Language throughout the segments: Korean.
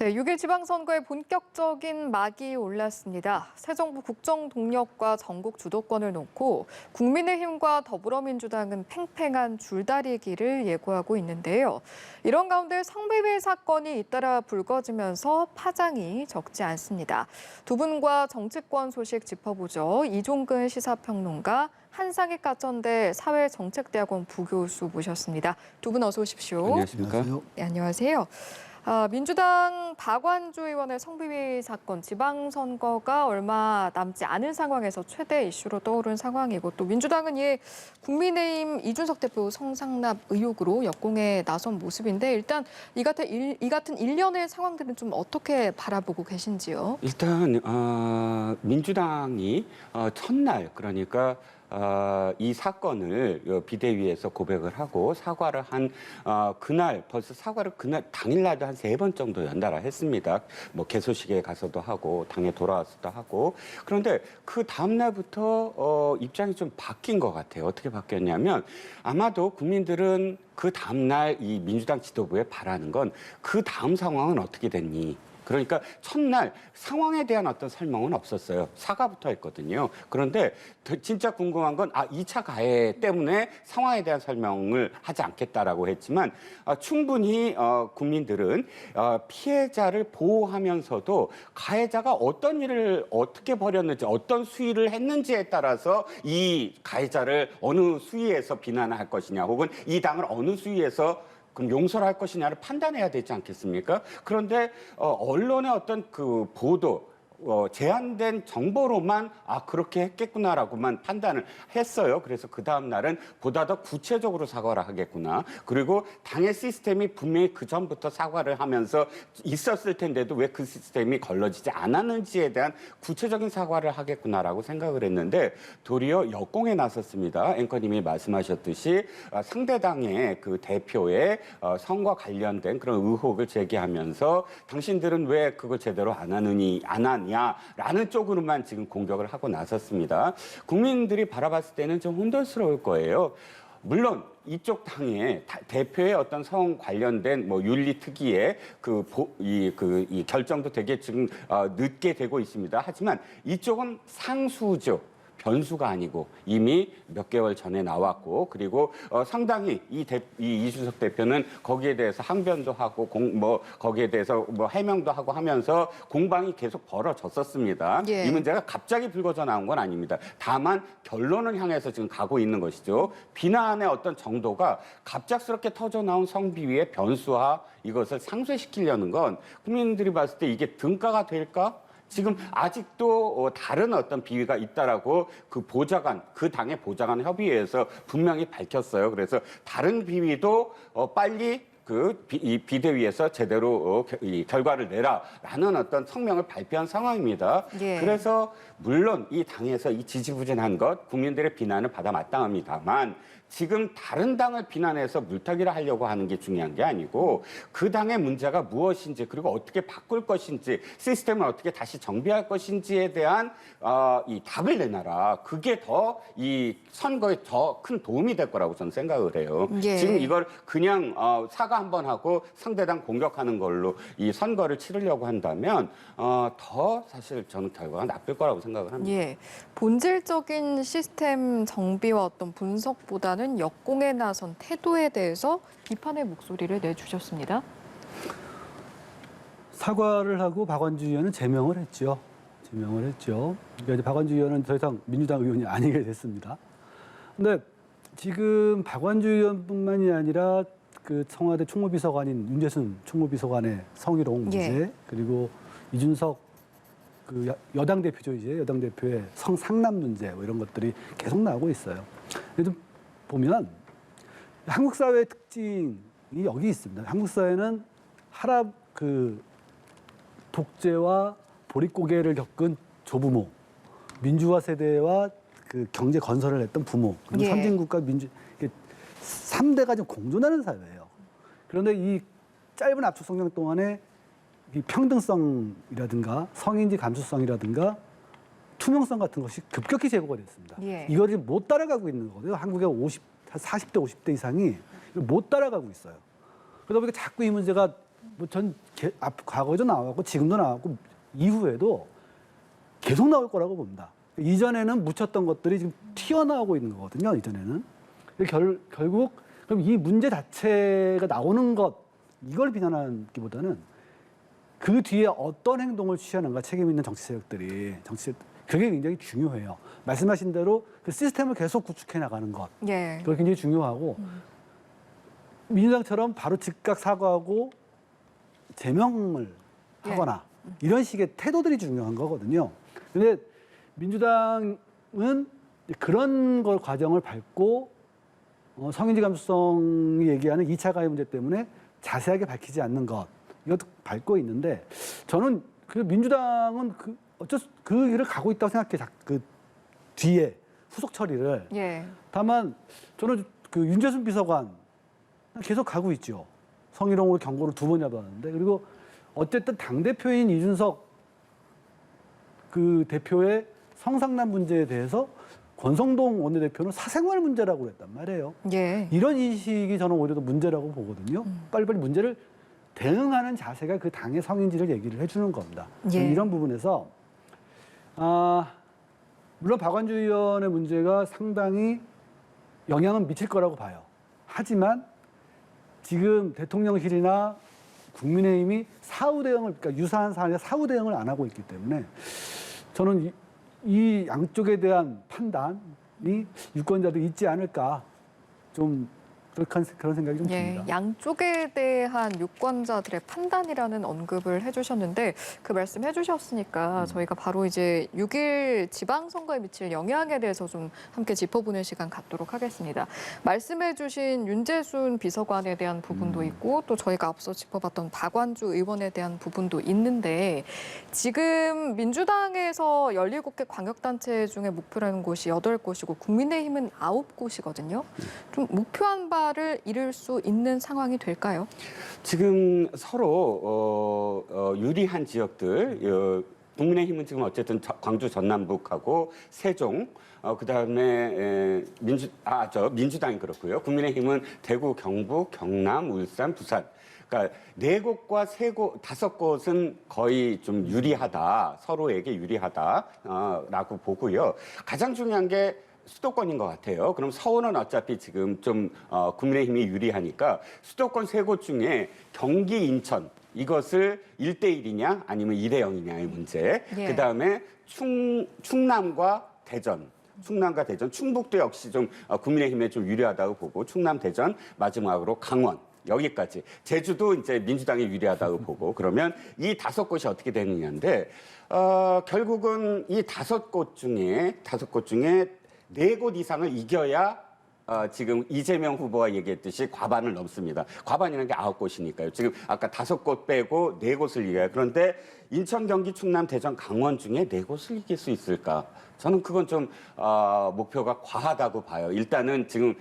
네, 6일 지방선거에 본격적인 막이 올랐습니다. 새 정부 국정 동력과 전국 주도권을 놓고 국민의힘과 더불어민주당은 팽팽한 줄다리기를 예고하고 있는데요. 이런 가운데 성비위 사건이 잇따라 불거지면서 파장이 적지 않습니다. 두 분과 정치권 소식 짚어보죠. 이종근 시사평론가, 한상익 가천대 사회정책대학원 부교수 모셨습니다. 두 분 어서 오십시오. 안녕하십니까? 네, 안녕하세요. 민주당 박완주 의원의 성비위 사건, 지방선거가 얼마 남지 않은 상황에서 최대 이슈로 떠오른 상황이고, 또 민주당은 이에 국민의힘 이준석 대표 성상납 의혹으로 역공에 나선 모습인데, 일단 이 같은 일련의 상황들은 좀 어떻게 바라보고 계신지요? 일단 민주당이 첫날, 그러니까 이 사건을 비대위에서 고백을 하고 사과를 한 그날, 벌써 사과를 그날 당일날도 한 3번 정도 연달아 했습니다. 뭐 개소식에 가서도 하고 당에 돌아와서도 하고. 그런데 그 다음 날부터 입장이 좀 바뀐 것 같아요. 어떻게 바뀌었냐면, 아마도 국민들은 그 다음 날 이 민주당 지도부에 바라는 건 그 다음 상황은 어떻게 됐니? 그러니까 첫날 상황에 대한 어떤 설명은 없었어요. 사과부터 했거든요. 그런데 진짜 궁금한 건 2차 가해 때문에 상황에 대한 설명을 하지 않겠다라고 했지만, 충분히 국민들은 피해자를 보호하면서도 가해자가 어떤 일을 어떻게 벌였는지, 어떤 수위를 했는지에 따라서 이 가해자를 어느 수위에서 비난할 것이냐, 혹은 이 당을 어느 수위에서 그럼 용서를 할 것이냐를 판단해야 되지 않겠습니까? 그런데 언론의 어떤 그 보도, 제한된 정보로만 그렇게 했겠구나라고만 판단을 했어요. 그래서 그 다음 날은 보다 더 구체적으로 사과를 하겠구나. 그리고 당의 시스템이 분명히 그 전부터 사과를 하면서 있었을 텐데도 왜 그 시스템이 걸러지지 않았는지에 대한 구체적인 사과를 하겠구나라고 생각을 했는데, 도리어 역공에 나섰습니다. 앵커님이 말씀하셨듯이 상대당의 그 대표의 선거와 관련된 그런 의혹을 제기하면서 당신들은 왜 그걸 제대로 안 하냐 라는 쪽으로만 지금 공격을 하고 나섰습니다. 국민들이 바라봤을 때는 좀 혼돈스러울 거예요. 물론 이쪽 당의 대표의 어떤 성 관련된 뭐 윤리 특위의 이 결정도 되게 지금 늦게 되고 있습니다. 하지만 이쪽은 상수죠. 변수가 아니고 이미 몇 개월 전에 나왔고, 그리고 상당히 이 이준석 대표는 거기에 대해서 항변도 하고 거기에 대해서 뭐 해명도 하고 하면서 공방이 계속 벌어졌었습니다. 예. 이 문제가 갑자기 불거져 나온 건 아닙니다. 다만 결론을 향해서 지금 가고 있는 것이죠. 비난의 어떤 정도가 갑작스럽게 터져 나온 성비위의 변수화, 이것을 상쇄시키려는 건 국민들이 봤을 때 이게 등가가 될까? 지금 아직도 다른 어떤 비위가 있다라고 그 당의 보좌관 협의회에서 분명히 밝혔어요. 그래서 다른 비위도 빨리 이 비대위에서 제대로 이 결과를 내라라는 어떤 성명을 발표한 상황입니다. 예. 그래서 물론 이 당에서 이 지지부진한 것, 국민들의 비난을 받아 마땅합니다만, 지금 다른 당을 비난해서 물타기를 하려고 하는 게 중요한 게 아니고, 그 당의 문제가 무엇인지, 그리고 어떻게 바꿀 것인지, 시스템을 어떻게 다시 정비할 것인지에 대한 이 답을 내놔라. 그게 더 이 선거에 더 큰 도움이 될 거라고 저는 생각을 해요. 예. 지금 이걸 그냥 사과 한번 하고 상대당 공격하는 걸로 이 선거를 치르려고 한다면 더 사실 저는 결과가 나쁠 거라고 생각을 합니다. 예, 본질적인 시스템 정비와 어떤 분석보다는 역공에 나선 태도에 대해서 비판의 목소리를 내주셨습니다. 사과를 하고 박완주 의원은 제명을 했죠. 그러니까 이제 박완주 의원은 더 이상 민주당 의원이 아니게 됐습니다. 근데 지금 박완주 의원뿐만이 아니라 그 청와대 총무비서관인 윤재순 총무비서관의 성희롱 문제, 예. 그리고 이준석 그 여당 대표죠, 이제 여당 대표의 성상납 문제, 뭐 이런 것들이 계속 나오고 있어요. 그래도 보면 한국 사회의 특징이 여기 있습니다. 한국 사회는 독재와 보릿고개를 겪은 조부모, 민주화 세대와 그 경제 건설을 했던 부모, 그리고 예. 선진국가 민주, 3대가 좀 공존하는 사회예요. 그런데 이 짧은 압축 성장 동안에 이 평등성이라든가 성인지 감수성이라든가 투명성 같은 것이 급격히 제고가 됐습니다. 예. 이거를 못 따라가고 있는 거거든요. 한국의 40대, 50대 이상이 못 따라가고 있어요. 그러다 보니까 자꾸 이 문제가 뭐전 과거에도 나왔고 지금도 나왔고 이후에도 계속 나올 거라고 봅니다. 이전에는 묻혔던 것들이 지금 튀어나오고 있는 거거든요. 이전에는. 결국 그럼 이 문제 자체가 나오는 것 이걸 비난하기보다는 그 뒤에 어떤 행동을 취하는가 책임 있는 정치 세력들이 그게 굉장히 중요해요. 말씀하신 대로 그 시스템을 계속 구축해 나가는 것 예. 그게 굉장히 중요하고 민주당처럼 바로 즉각 사과하고 제명을 하거나 이런 식의 태도들이 중요한 거거든요. 근데 민주당은 그런 걸 과정을 밟고 성인지 감수성이 얘기하는 2차 가해 문제 때문에 자세하게 밝히지 않는 것 이것도 밟고 있는데 저는 그 민주당은 그 길을 가고 있다고 생각해요. 그 뒤에 후속 처리를. 예. 다만 저는 그 윤재순 비서관 계속 가고 있죠. 성희롱으로 경고를 2번이나 받았는데 그리고 어쨌든 당대표인 이준석 그 대표의 성상남 문제에 대해서 권성동 원내대표는 사생활 문제라고 그랬단 말이에요. 예. 이런 인식이 저는 오히려 더 문제라고 보거든요. 빨리빨리 문제를 대응하는 자세가 그 당의 성인지를 얘기를 해주는 겁니다. 예. 이런 부분에서 물론 박완주 의원의 문제가 상당히 영향은 미칠 거라고 봐요. 하지만 지금 대통령실이나 국민의힘이 사후 대응을 그러니까 유사한 사안에 사후 대응을 안 하고 있기 때문에 저는 이 양쪽에 대한 판단이 유권자들이 있지 않을까 좀 그런 생각이 좀 예, 듭니다. 양쪽에 대한 유권자들의 판단이라는 언급을 해주셨는데 그 말씀 해주셨으니까 저희가 바로 이제 6일 지방선거에 미칠 영향에 대해서 좀 함께 짚어보는 시간 갖도록 하겠습니다. 말씀해주신 윤재순 비서관에 대한 부분도 있고 또 저희가 앞서 짚어봤던 박완주 의원에 대한 부분도 있는데 지금 민주당에서 17개 광역단체 중에 목표라는 곳이 8곳이고 국민의힘은 9곳이거든요. 좀 목표한 바 를 이룰 수 있는 상황이 될까요? 지금 서로 유리한 지역들 국민의힘은 지금 어쨌든 광주 전남북하고 세종 그다음에 민주당이 그렇고요. 국민의힘은 대구, 경북, 경남, 울산, 부산. 그러니까 4곳과 5곳은 거의 좀 유리하다. 서로에게 유리하다라고 보고요. 가장 중요한 게 수도권인 것 같아요. 그럼 서울은 어차피 지금 좀 국민의힘이 유리하니까 수도권 3곳 중에 경기, 인천 이것을 1대1이냐 아니면 2대0이냐의 문제. 예. 그다음에 충남과 대전. 충북도 역시 좀 국민의힘에 좀 유리하다고 보고 충남, 대전, 마지막으로 강원. 여기까지. 제주도 이제 민주당이 유리하다고 보고 그러면 이 5곳이 어떻게 되느냐인데 결국은 이 5곳 중에 4곳 이상을 이겨야 지금 이재명 후보가 얘기했듯이 과반을 넘습니다. 과반이라는 게 9곳이니까요. 지금 아까 5곳 빼고 4곳을 이겨야. 그런데 인천, 경기, 충남, 대전, 강원 중에 4곳을 이길 수 있을까? 저는 그건 좀 목표가 과하다고 봐요. 일단은 지금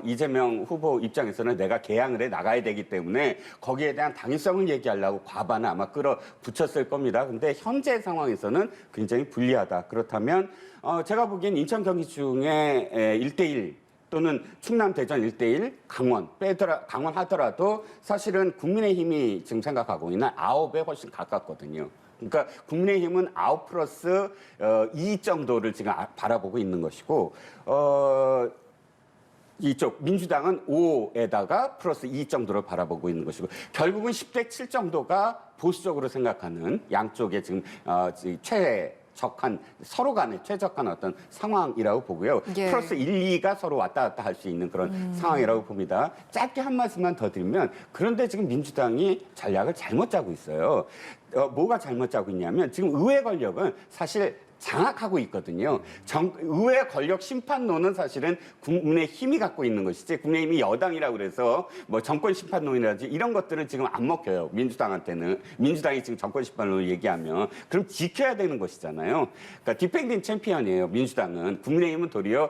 이재명 후보 입장에서는 내가 개항을 해 나가야 되기 때문에 거기에 대한 당위성을 얘기하려고 과반을 아마 끌어붙였을 겁니다. 근데 현재 상황에서는 굉장히 불리하다. 그렇다면 제가 보기엔 인천, 경기 중에 1대1 또는 충남, 대전 1대1, 강원 하더라도 사실은 국민의힘이 지금 생각하고 있는 9에 훨씬 가깝거든요. 그러니까 국민의힘은 9 플러스 2 정도를 지금 바라보고 있는 것이고 이쪽 민주당은 5에다가 플러스 2 정도를 바라보고 있는 것이고 결국은 10대 7 정도가 보수적으로 생각하는 양쪽의 지금 서로 간에 최적한 어떤 상황이라고 보고요. 예. 플러스 1, 2가 서로 왔다 갔다 할 수 있는 그런 상황이라고 봅니다. 짧게 한 말씀만 더 드리면 그런데 지금 민주당이 전략을 잘못 짜고 있어요. 뭐가 잘못 짜고 있냐면 지금 의회 권력은 사실 장악하고 있거든요. 의회 권력 심판론은 사실은 국민의힘이 갖고 있는 것이지 국민의힘이 여당이라고 그래서 뭐 정권 심판론이라든지 이런 것들은 지금 안 먹혀요. 민주당한테는. 민주당이 지금 정권 심판론을 얘기하면 그럼 지켜야 되는 것이잖아요. 그러니까 디펜딩 챔피언이에요. 민주당은. 국민의힘은 도리어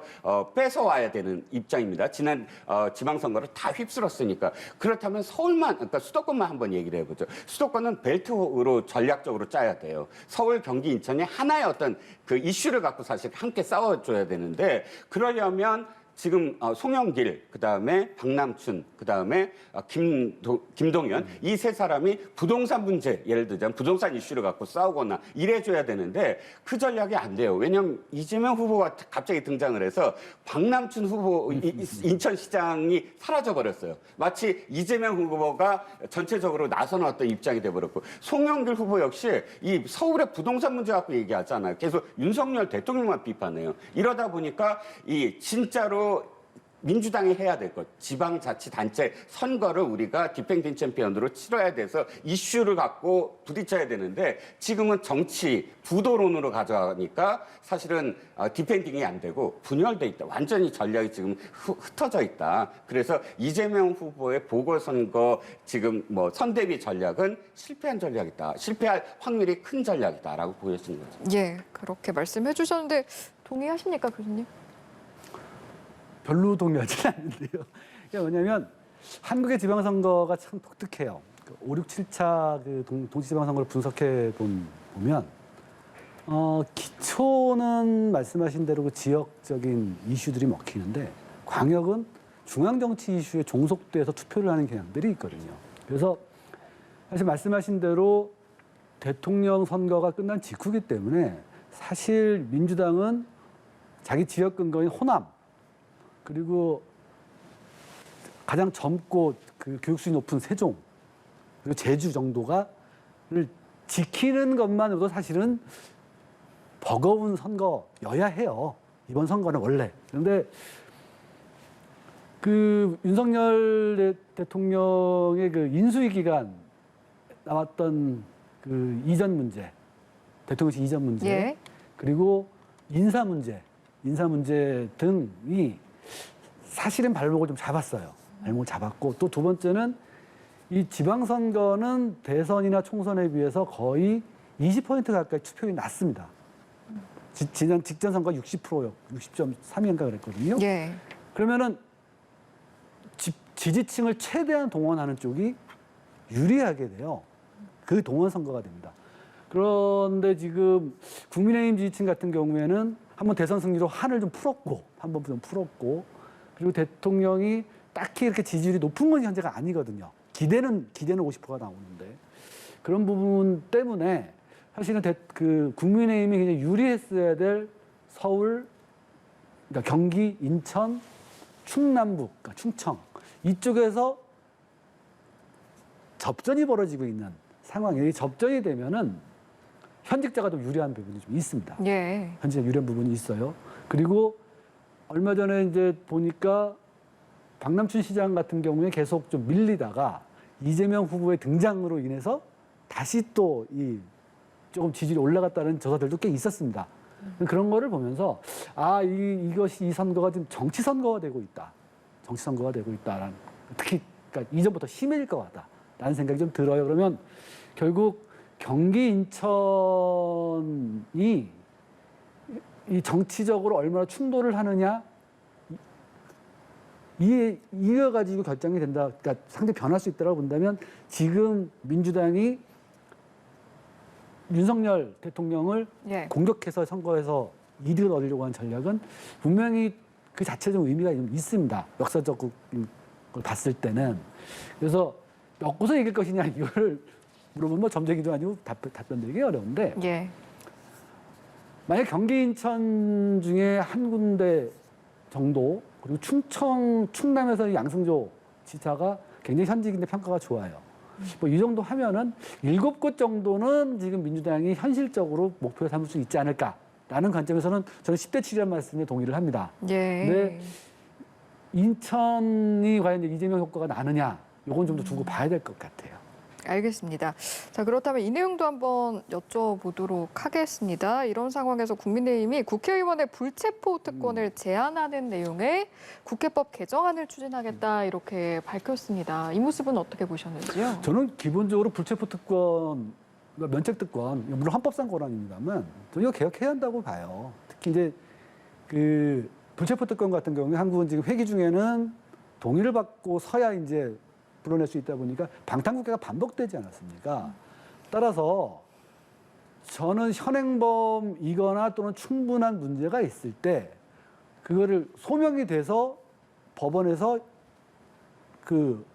뺏어와야 되는 입장입니다. 지난 지방선거를 다 휩쓸었으니까. 그렇다면 그러니까 수도권만 한번 얘기를 해보죠. 수도권은 벨트로 전략적으로 짜야 돼요. 서울, 경기, 인천이 하나의 어떤 그 이슈를 갖고 사실 함께 싸워줘야 되는데 그러려면 지금 송영길, 그다음에 박남춘, 그다음에 김동연 이 세 사람이 부동산 문제, 예를 들자면 부동산 이슈를 갖고 싸우거나 이래줘야 되는데 그 전략이 안 돼요. 왜냐하면 이재명 후보가 갑자기 등장을 해서 박남춘 후보 인천시장이 사라져버렸어요. 마치 이재명 후보가 전체적으로 나서놨던 입장이 돼버렸고, 송영길 후보 역시 이 서울의 부동산 문제 갖고 얘기하잖아요. 계속 윤석열 대통령만 비판해요. 이러다 보니까 이 진짜로 민주당이 해야 될 것, 지방자치단체 선거를 우리가 디펜딩 챔피언으로 치러야 돼서 이슈를 갖고 부딪혀야 되는데, 지금은 정치 부도론으로 가져가니까 사실은 디펜딩이 안 되고 분열돼 있다. 완전히 전략이 지금 흩어져 있다. 그래서 이재명 후보의 보궐선거 지금 뭐 선대위 전략은 실패한 전략이다. 실패할 확률이 큰 전략이다라고 보여지는 거죠. 예, 그렇게 말씀해 주셨는데 동의하십니까, 교수님? 별로 동의하지는 않는데요. 그게 뭐냐면 한국의 지방선거가 참 독특해요. 5, 6, 7차 그 동시지방선거를 분석해 보면 기초는 말씀하신 대로 그 지역적인 이슈들이 먹히는데, 광역은 중앙정치 이슈에 종속돼서 투표를 하는 경향들이 있거든요. 그래서 사실 말씀하신 대로 대통령 선거가 끝난 직후기 때문에 사실 민주당은 자기 지역 근거인 호남, 그리고 가장 젊고 그 교육수준이 높은 세종, 그리고 제주 정도가를 지키는 것만으로도 사실은 버거운 선거여야 해요. 이번 선거는 원래. 그런데 그 윤석열 대통령의 그 인수위 기간 나왔던 그 이전 문제, 대통령실 이전 문제, 예. 그리고 인사 문제 등이 사실은 발목을 좀 잡았어요. 발목을 잡았고, 또 두 번째는 이 지방선거는 대선이나 총선에 비해서 거의 20% 가까이 투표율이 낮습니다. 지난 직전 선거 60%요. 60.3인가 그랬거든요. 예. 그러면은 지지층을 최대한 동원하는 쪽이 유리하게 돼요. 그 동원 선거가 됩니다. 그런데 지금 국민의힘 지지층 같은 경우에는 한번 대선 승리로 한을 좀 풀었고, 그리고 대통령이 딱히 이렇게 지지율이 높은 건 현재가 아니거든요. 기대는 50%가 나오는데, 그런 부분 때문에 사실은 국민의힘이 굉장히 유리했어야 될 서울, 그러니까 경기, 인천, 충남북, 그러니까 충청 이쪽에서 접전이 벌어지고 있는 상황에, 접전이 되면은 현직자가 좀 유리한 부분이 좀 있습니다. 예. 현직자 유리한 부분이 있어요. 그리고 얼마 전에 이제 보니까 박남춘 시장 같은 경우에 계속 좀 밀리다가 이재명 후보의 등장으로 인해서 다시 또 조금 지지율이 올라갔다는 조사들도 꽤 있었습니다. 그런 거를 보면서 이것이 이 선거가 지금 정치 선거가 되고 있다. 정치 선거가 되고 있다라는, 특히 그러니까 이전부터 심해질 것 같다라는 생각이 좀 들어요. 그러면 결국 경기 인천이 이 정치적으로 얼마나 충돌을 하느냐, 이거 가지고 결정이 된다. 그러니까 상당히 변할 수 있다고 본다면, 지금 민주당이 윤석열 대통령을 예. 공격해서 선거에서 이득을 얻으려고 하는 전략은 분명히 그 자체적 의미가 좀 있습니다. 역사적 걸 봤을 때는. 그래서 엮고서 이길 것이냐 이걸 물어보면 뭐 점쟁이도 아니고 답변 드리기 어려운데, 예. 만약 경기 인천 중에 한 군데 정도, 그리고 충남에서 양승조 지사가 굉장히 현직인데 평가가 좋아요. 뭐 이 정도 하면은 7곳 정도는 지금 민주당이 현실적으로 목표에 삼을 수 있지 않을까라는 관점에서는 저는 10대 7이라는 말씀에 동의를 합니다. 예. 근데 인천이 과연 이재명 효과가 나느냐, 요건 좀 더 두고 봐야 될 것 같아요. 알겠습니다. 자, 그렇다면 이 내용도 한번 여쭤보도록 하겠습니다. 이런 상황에서 국민의힘이 국회의원의 불체포 특권을 제한하는 내용의 국회법 개정안을 추진하겠다 이렇게 밝혔습니다. 이 모습은 어떻게 보셨는지요? 저는 기본적으로 불체포 특권, 그러니까 면책 특권, 물론 헌법상 권한입니다만 저는 이거 개혁해야 한다고 봐요. 특히 이제 그 불체포 특권 같은 경우에 한국은 지금 회기 중에는 동의를 받고 서야 이제 불어낼 수 있다 보니까 방탄국회가 반복되지 않았습니까? 따라서 저는 현행범이거나 또는 충분한 문제가 있을 때 그거를 소명이 돼서 법원에서 그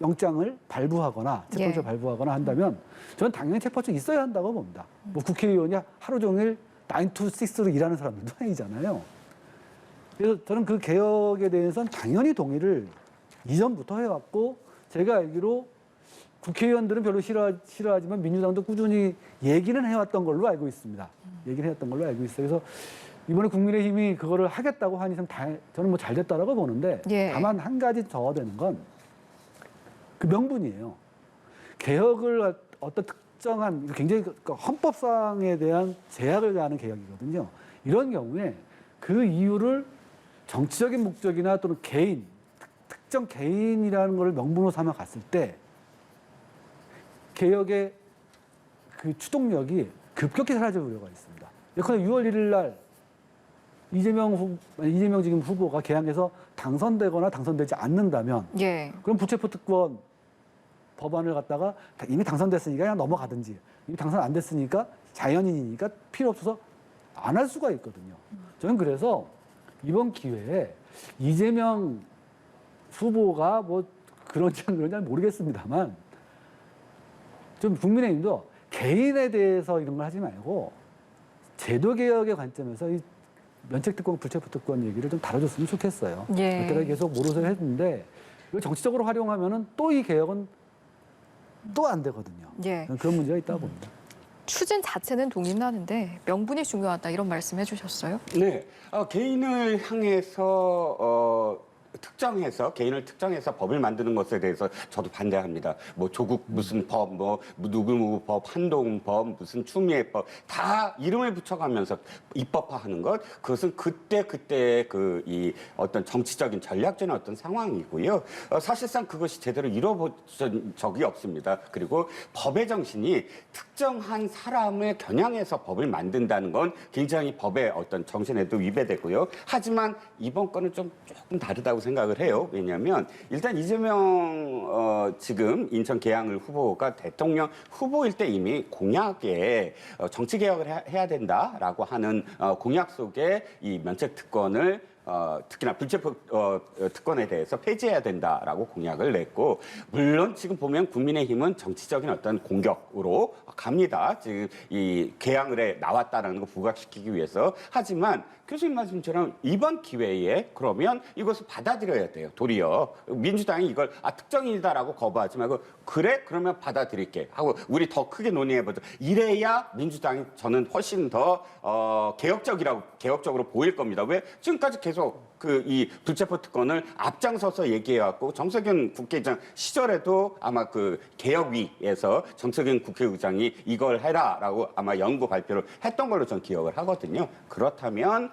영장을 발부하거나 체포영장 예. 발부하거나 한다면 저는 당연히 체포영장 있어야 한다고 봅니다. 뭐 국회의원이 하루 종일 9 to 6로 일하는 사람들도 아니잖아요. 그래서 저는 그 개혁에 대해서는 당연히 동의를 이전부터 해왔고, 제가 알기로 국회의원들은 별로 싫어하지만 민주당도 꾸준히 얘기는 해왔던 걸로 알고 있습니다. 얘기를 해왔던 걸로 알고 있어요. 그래서 이번에 국민의힘이 그거를 하겠다고 하니 저는 뭐 잘 됐다라고 보는데, 예. 다만 한 가지 더 되는 건 그 명분이에요. 개혁을 어떤 특정한 굉장히 헌법상에 대한 제약을 가하는 개혁이거든요. 이런 경우에 그 이유를 정치적인 목적이나 또는 특정 개인이라는 걸 명분으로 삼아 갔을 때 개혁의 그 추동력이 급격히 사라질 우려가 있습니다. 예컨대 6월 1일 날 이재명 지금 후보가 개항해서 당선되거나 당선되지 않는다면, 예. 그럼 부체포 특권 법안을 갖다가 이미 당선됐으니까 그냥 넘어가든지, 이미 당선 안 됐으니까 자연인이니까 필요 없어서 안 할 수가 있거든요. 저는 그래서 이번 기회에 이재명 후보가 뭐 그런지 안 그런지 모르겠습니다만, 좀 국민의힘도 개인에 대해서 이런 걸 하지 말고 제도 개혁의 관점에서 이 면책특권, 불체포특권 얘기를 좀 다뤄줬으면 좋겠어요. 예. 여태까지 계속 모르쇠 했는데 이걸 정치적으로 활용하면은 또 이 개혁은 또 안 되거든요. 예. 그런 문제가 있다고 봅니다. 추진 자체는 동의는 하는데 명분이 중요하다 이런 말씀 해주셨어요? 네, 개인을 향해서 개인을 특정해서 법을 만드는 것에 대해서 저도 반대합니다. 뭐 조국 무슨 법, 뭐 누구 법, 한동훈 법, 무슨 추미애 법 다 이름을 붙여가면서 입법화하는 것, 그것은 그때의 이 어떤 정치적인 전략적인 어떤 상황이고요. 사실상 그것이 제대로 이루어진 적이 없습니다. 그리고 법의 정신이 특정한 사람을 겨냥해서 법을 만든다는 건 굉장히 법의 어떤 정신에도 위배되고요. 하지만 이번 건은 조금 다르다고 생각을 해요. 왜냐하면 일단 이재명 지금 인천 계양을 후보가 대통령 후보일 때 이미 공약에 정치 개혁을 해야 된다라고 하는 공약 속에 이 면책 특권을 특히나 불체포 특권에 대해서 폐지해야 된다라고 공약을 냈고, 물론 지금 보면 국민의힘은 정치적인 어떤 공격으로 갑니다. 지금 이 개항을에 나왔다라는 거 부각시키기 위해서. 하지만 교수님 말씀처럼 이번 기회에 그러면 이것을 받아들여야 돼요. 도리어 민주당이 이걸 특정인이다라고 거부하지 말고, 그래 그러면 받아들일게 하고 우리 더 크게 논의해보자. 이래야 민주당이 저는 훨씬 더 개혁적으로 보일 겁니다. 왜 지금까지 계속 이 불체포 특권을 앞장서서 얘기해왔고, 정세균 국회의장 시절에도 아마 그 개혁위에서 정세균 국회의장이 이걸 해라라고 아마 연구 발표를 했던 걸로 전 기억을 하거든요. 그렇다면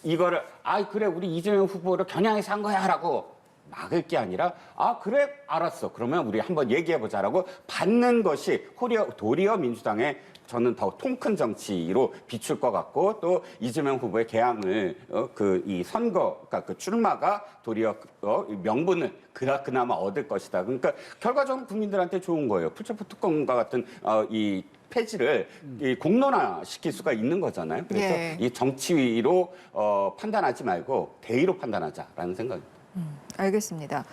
이거를 그래 우리 이재명 후보를 겨냥해서 한 거야라고 막을 게 아니라 그래 알았어 그러면 우리 한번 얘기해보자라고 받는 것이 도리어 민주당의 저는 더 통 큰 정치로 비출 것 같고, 또 이재명 후보의 개항을 이 선거, 그러니까 그 출마가 도리어 명분을 그나마 얻을 것이다. 그러니까 결과적으로 국민들한테 좋은 거예요. 불체포 특권과 같은 이 폐지를 공론화시킬 수가 있는 거잖아요. 그래서 예. 이 정치로 판단하지 말고 대의로 판단하자라는 생각입니다. 알겠습니다.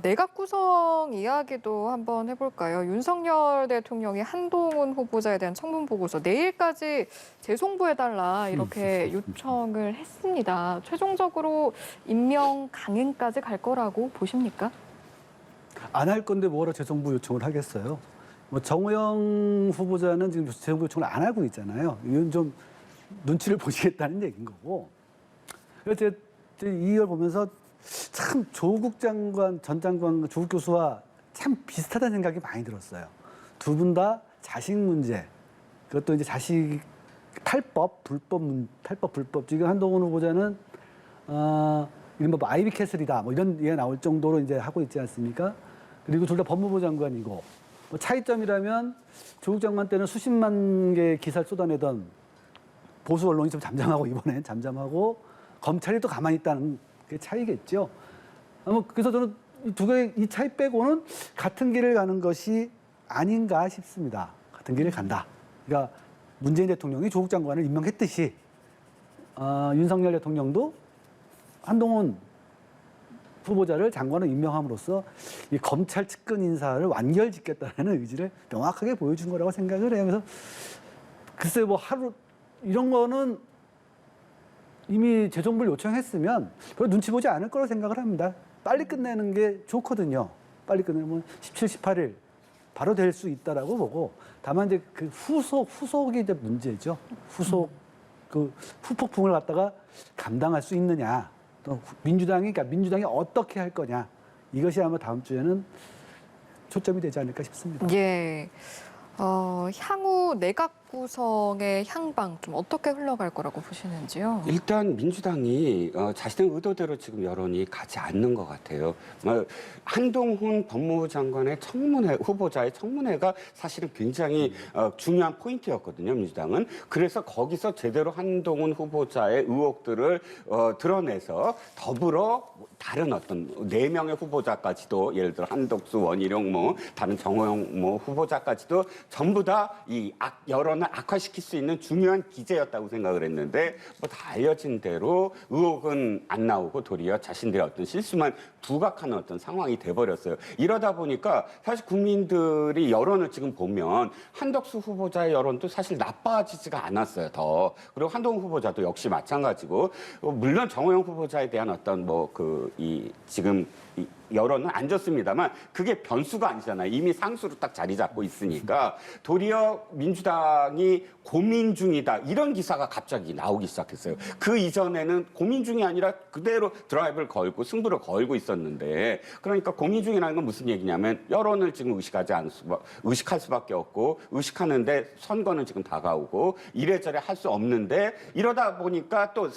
내각 구성 이야기도 한번 해볼까요? 윤석열 대통령이 한동훈 후보자에 대한 청문 보고서 내일까지 재송부해달라 이렇게 요청을 했습니다. 최종적으로 임명 강행까지 갈 거라고 보십니까? 안 할 건데 뭐하러 재정부 요청을 하겠어요? 뭐 정호영 후보자는 지금 재정부 요청을 안 하고 있잖아요. 이건 좀 눈치를 보시겠다는 얘기인 거고. 그래서 이걸 보면서 참 조국 장관, 전 장관, 조국 교수와 참 비슷하다는 생각이 많이 들었어요. 두 분 다 자식 문제, 그것도 이제 자식 탈법, 불법. 지금 한동훈 후보자는 이른바 뭐 아이비 캐슬이다, 뭐 이런 얘기가 나올 정도로 이제 하고 있지 않습니까? 그리고 둘 다 법무부 장관이고, 뭐 차이점이라면 조국 장관 때는 수십만 개의 기사를 쏟아내던 보수 언론이 좀 잠잠하고, 이번엔 잠잠하고 검찰이 또 가만히 있다는 게 차이겠죠. 그래서 저는 이 차이 빼고는 같은 길을 가는 것이 아닌가 싶습니다. 같은 길을 간다. 그러니까 문재인 대통령이 조국 장관을 임명했듯이 윤석열 대통령도 한동훈 후보자를 장관으로 임명함으로써 이 검찰 측근 인사를 완결짓겠다는 의지를 명확하게 보여준 거라고 생각을 해요. 그래서 글쎄 뭐 하루 이런 거는 이미 재정부를 요청했으면 별 눈치 보지 않을 거라고 생각을 합니다. 빨리 끝내는 게 좋거든요. 빨리 끝내면 17, 18일 바로 될 수 있다라고 보고 다만 이제 그 후속이 이제 문제죠. 후속 그 후폭풍을 갖다가 감당할 수 있느냐. 또 민주당이 어떻게 할 거냐. 이것이 아마 다음 주에는 초점이 되지 않을까 싶습니다. 예. 향후 내각 구성의 향방 좀 어떻게 흘러갈 거라고 보시는지요? 일단 민주당이 자신의 의도대로 지금 여론이 가지 않는 것 같아요. 한동훈 법무부 장관의 청문회 후보자의 청문회가 사실은 굉장히 중요한 포인트였거든요. 민주당은 그래서 거기서 제대로 한동훈 후보자의 의혹들을 드러내서 더불어 다른 어떤 4명의 후보자까지도 예를 들어 한덕수, 원희룡 다른 정호영 후보자까지도 전부 다 이 여론을 악화시킬 수 있는 중요한 기제였다고 생각을 했는데 뭐 다 알려진 대로 의혹은 안 나오고 도리어 자신들의 어떤 실수만 부각하는 어떤 상황이 돼버렸어요. 이러다 보니까 사실 국민들이 여론을 지금 보면 한덕수 후보자의 여론도 사실 나빠지지가 않았어요. 더 그리고 한동훈 후보자도 역시 마찬가지고 물론 정호영 후보자에 대한 어떤 지금 여론은 안 좋습니다만 그게 변수가 아니잖아요. 이미 상수로 딱 자리 잡고 있으니까 도리어 민주당이 고민 중이다 이런 기사가 갑자기 나오기 시작했어요. 그 이전에는 고민 중이 아니라 그대로 드라이브를 걸고 승부를 걸고 있었는데 그러니까 고민 중이라는 건 무슨 얘기냐면 여론을 지금 의식할 수밖에 없고 의식하는데 선거는 지금 다가오고 이래저래 할 수 없는데 이러다 보니까 또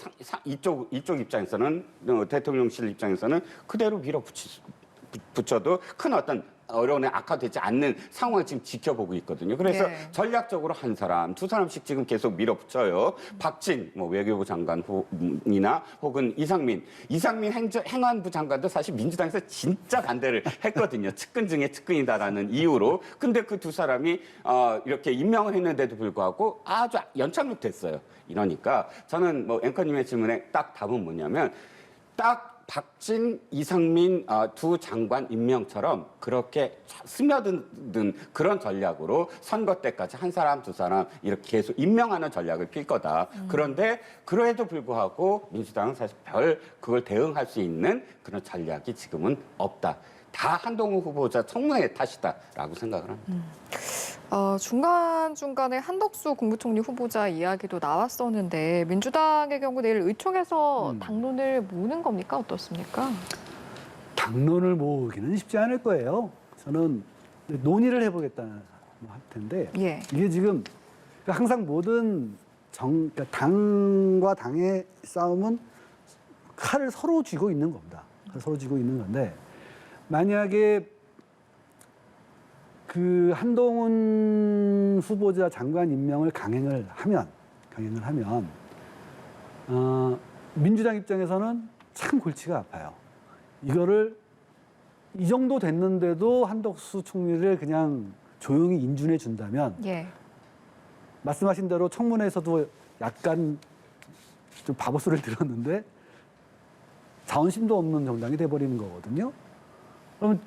이쪽 입장에서는 대통령실 입장에서는 그대로 밀어붙여도 큰 어떤 여론에 악화되지 않는 상황을 지금 지켜보고 있거든요. 그래서 네. 전략적으로 한 사람, 두 사람씩 지금 계속 밀어붙여요. 박진 외교부 장관이나 혹은 이상민 행안부 장관도 사실 민주당에서 진짜 반대를 했거든요. 측근 중에 측근이다라는 이유로. 근데 그 두 사람이 이렇게 임명을 했는데도 불구하고 아주 연착륙됐어요. 이러니까 저는 앵커님의 질문에 딱 답은 뭐냐면 딱 박진, 이상민 두 장관 임명처럼 그렇게 스며든 그런 전략으로 선거 때까지 한 사람, 두 사람 이렇게 계속 임명하는 전략을 필 거다. 그런데 그럼에도 불구하고 민주당은 사실 그걸 대응할 수 있는 그런 전략이 지금은 없다. 다 한동훈 후보자 청문회 탓이다라고 생각을 합니다. 중간중간에 한덕수 국무총리 후보자 이야기도 나왔었는데 민주당의 경우 내일 의총에서 당론을 모으는 겁니까? 어떻습니까? 당론을 모으기는 쉽지 않을 거예요. 저는 논의를 해보겠다는 할 텐데 예. 이게 지금 항상 모든 그러니까 당과 당의 싸움은 칼을 서로 쥐고 있는 겁니다. 서로 쥐고 있는 건데 만약에 그 한동훈 후보자 장관 임명을 강행을 하면 민주당 입장에서는 참 골치가 아파요. 이거를 이 정도 됐는데도 한덕수 총리를 그냥 조용히 인준해 준다면 예. 말씀하신 대로 청문회에서도 약간 좀 바보 소리를 들었는데 자존심도 없는 정당이 돼버리는 거거든요. 그러면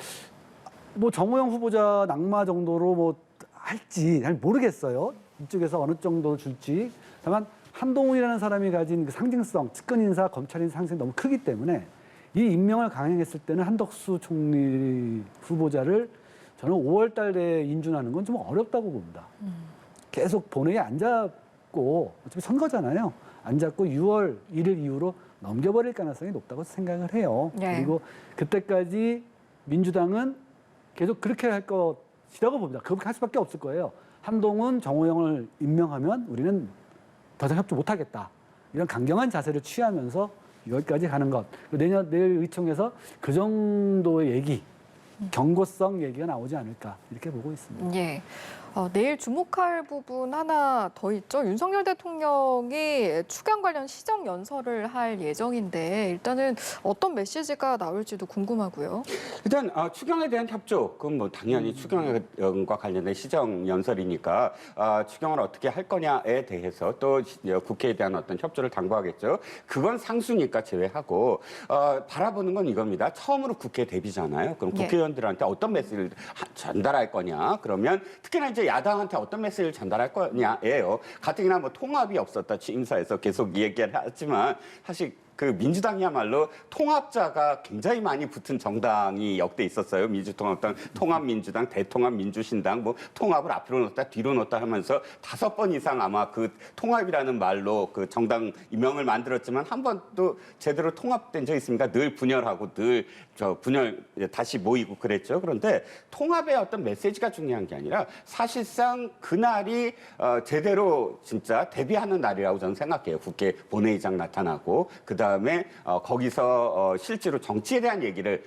정호영 후보자 낙마 정도로 할지 잘 모르겠어요. 이쪽에서 어느 정도 줄지. 다만 한동훈이라는 사람이 가진 그 상징성, 측근 인사, 검찰 인사 상징이 너무 크기 때문에 이 임명을 강행했을 때는 한덕수 총리 후보자를 저는 5월 달에 인준하는 건 좀 어렵다고 봅니다. 계속 본회의에 안 잡고 어차피 선거잖아요. 안 잡고 6월 1일 이후로 넘겨버릴 가능성이 높다고 생각을 해요. 네. 그리고 그때까지 민주당은 계속 그렇게 할 것이라고 봅니다. 그렇게 할 수밖에 없을 거예요. 한동훈, 정호영을 임명하면 우리는 더 이상 협조 못하겠다. 이런 강경한 자세를 취하면서 6월까지 가는 것. 내일 의총에서 그 정도의 얘기, 경고성 얘기가 나오지 않을까 이렇게 보고 있습니다. 예. 내일 주목할 부분 하나 더 있죠. 윤석열 대통령이 추경 관련 시정 연설을 할 예정인데 일단은 어떤 메시지가 나올지도 궁금하고요. 일단 추경에 대한 협조, 그건 뭐 당연히 추경과 관련된 시정 연설이니까 추경을 어떻게 할 거냐에 대해서 또 국회에 대한 어떤 협조를 당부하겠죠. 그건 상수니까 제외하고 바라보는 건 이겁니다. 처음으로 국회 데뷔잖아요. 그럼 예. 국회의원들한테 어떤 메시지를 전달할 거냐? 그러면 특히나 이제 야당한테 어떤 메시지를 전달할 거냐예요. 가뜩이나 뭐 통합이 없었다 취임사에서 계속 얘기를 하지만 사실 그 민주당이야말로 통합자가 굉장히 많이 붙은 정당이 역대 있었어요. 민주통합당, 통합민주당, 대통합민주신당, 뭐 통합을 앞으로 놓다 뒤로 놓다 하면서 5번 이상 아마 그 통합이라는 말로 그 정당 임명을 만들었지만 한 번도 제대로 통합된 적 있습니까? 늘 분열하고 늘 분열 다시 모이고 그랬죠. 그런데 통합의 어떤 메시지가 중요한 게 아니라 사실상 그날이 제대로 진짜 데뷔하는 날이라고 저는 생각해요. 국회 본회의장 나타나고 그다음에 거기서 실제로 정치에 대한 얘기를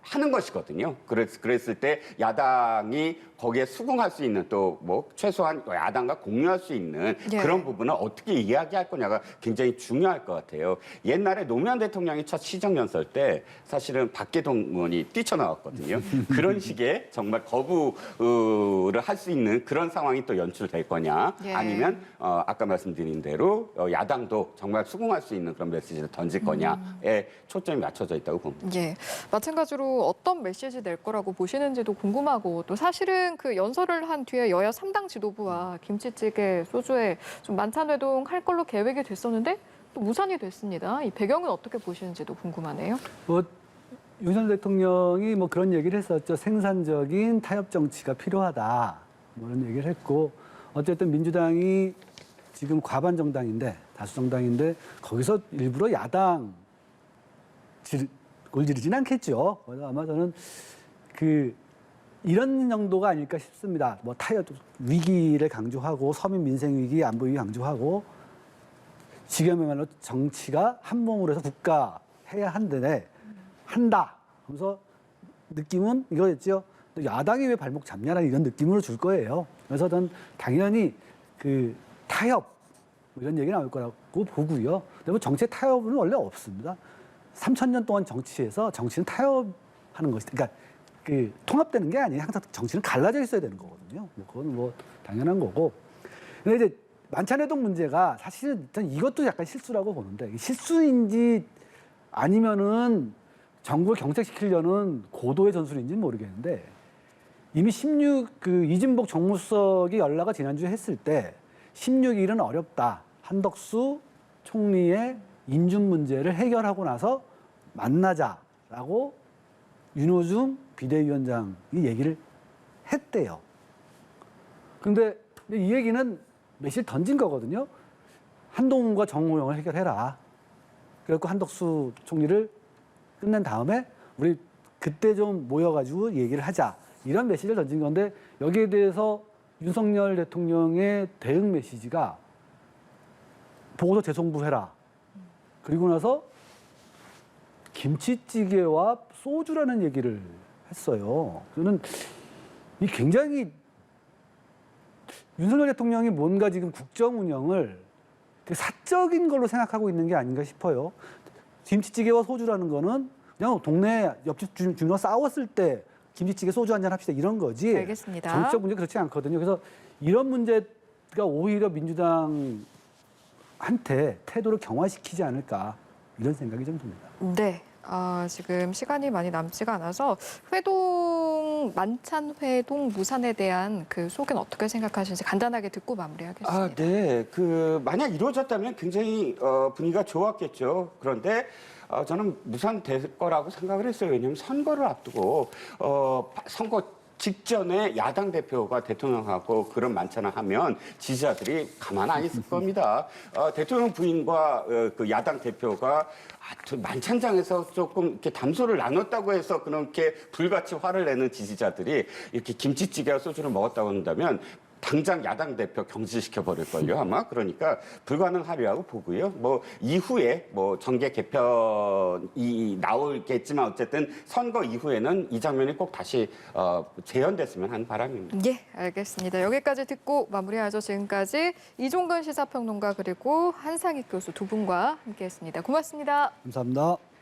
하는 것이거든요. 그랬을 때 야당이 거기에 수긍할 수 있는 또 뭐 최소한 야당과 공유할 수 있는 예. 그런 부분을 어떻게 이야기할 거냐가 굉장히 중요할 것 같아요. 옛날에 노무현 대통령이 첫 시정연설 때 사실은 박계동 의원이 뛰쳐나왔거든요. 그런 식의 정말 거부를 할 수 있는 그런 상황이 또 연출될 거냐 예. 아니면 아까 말씀드린 대로 야당도 정말 수긍할 수 있는 그런 메시지를 던질 거냐에 초점이 맞춰져 있다고 봅니다. 예, 마찬가지로 어떤 메시지 낼 거라고 보시는지도 궁금하고 또 사실은 그 연설을 한 뒤에 여야 3당 지도부와 김치찌개, 소주에 좀 만찬 회동할 걸로 계획이 됐었는데 또 무산이 됐습니다. 이 배경은 어떻게 보시는지도 궁금하네요. 뭐 윤석열 대통령이 뭐 그런 얘기를 했었죠. 생산적인 타협 정치가 필요하다. 뭐 이런 얘기를 했고 어쨌든 민주당이 지금 과반 정당인데 다수 정당인데 거기서 일부러 야당 골지르진 않겠죠. 그래서 아마 저는 이런 정도가 아닐까 싶습니다. 뭐 타협 위기를 강조하고 서민 민생 위기, 안보 위기 강조하고 지금이야말로 정치가 한 몸으로 해서 국가 해야 한다. 그래서 느낌은 이거였죠. 야당이 왜 발목 잡냐라는 이런 느낌으로 줄 거예요. 그래서 저는 당연히 그 타협 뭐 이런 얘기 나올 거라고 보고요. 근데 뭐 정치의 타협은 원래 없습니다. 3,000년 동안 정치에서 정치는 타협하는 것이, 그러니까 그 통합되는 게 아니에요. 항상 정치는 갈라져 있어야 되는 거거든요. 뭐 그건 뭐 당연한 거고. 근데 이제 만찬회동 문제가 사실은 전 이것도 약간 실수라고 보는데 실수인지 아니면은 정부를 경색시키려는 고도의 전술인지는 모르겠는데 이미 이진복 정무수석이 연락을 지난주에 했을 때 16일은 어렵다. 한덕수 총리의 인준 문제를 해결하고 나서 만나자라고 윤호중 비대위원장이 얘기를 했대요. 근데 이 얘기는 며칠 던진 거거든요. 한동훈과 정호영을 해결해라. 그래갖고 한덕수 총리를 끝낸 다음에 우리 그때 좀 모여가지고 얘기를 하자. 이런 메시지를 던진 건데 여기에 대해서 윤석열 대통령의 대응 메시지가 보고서 재송부해라. 그리고 나서 김치찌개와 소주라는 얘기를 했어요. 저는 이 굉장히 윤석열 대통령이 뭔가 지금 국정 운영을 되게 사적인 걸로 생각하고 있는 게 아닌가 싶어요. 김치찌개와 소주라는 거는 그냥 동네 옆집 주민과 싸웠을 때 김치찌개 소주 한잔 합시다 이런 거지. 알겠습니다. 정치적 문제 그렇지 않거든요. 그래서 이런 문제가 오히려 민주당한테 태도를 경화시키지 않을까 이런 생각이 좀 듭니다. 네. 지금 시간이 많이 남지가 않아서 만찬 회동 무산에 대한 그 속은 어떻게 생각하시는지 간단하게 듣고 마무리하겠습니다. 네. 만약 이루어졌다면 굉장히 분위기가 좋았겠죠. 그런데 저는 무산될 거라고 생각을 했어요. 왜냐하면 선거를 앞두고 선거 직전에 야당 대표가 대통령하고 그런 만찬을 하면 지지자들이 가만 안 있을 겁니다. 대통령 부인과 그 야당 대표가 만찬장에서 조금 이렇게 담소를 나눴다고 해서 그렇게 불같이 화를 내는 지지자들이 이렇게 김치찌개와 소주를 먹었다고 한다면 당장 야당 대표 경질시켜 버릴걸요 아마. 그러니까 불가능하리라고 보고요. 뭐 이후에 뭐 정계 개편이 나올겠지만 어쨌든 선거 이후에는 이 장면이 꼭 다시 재현됐으면 하는 바람입니다. 예, 알겠습니다. 여기까지 듣고 마무리하죠. 지금까지 이종근 시사평론가 그리고 한상익 교수 두 분과 함께했습니다. 고맙습니다. 감사합니다.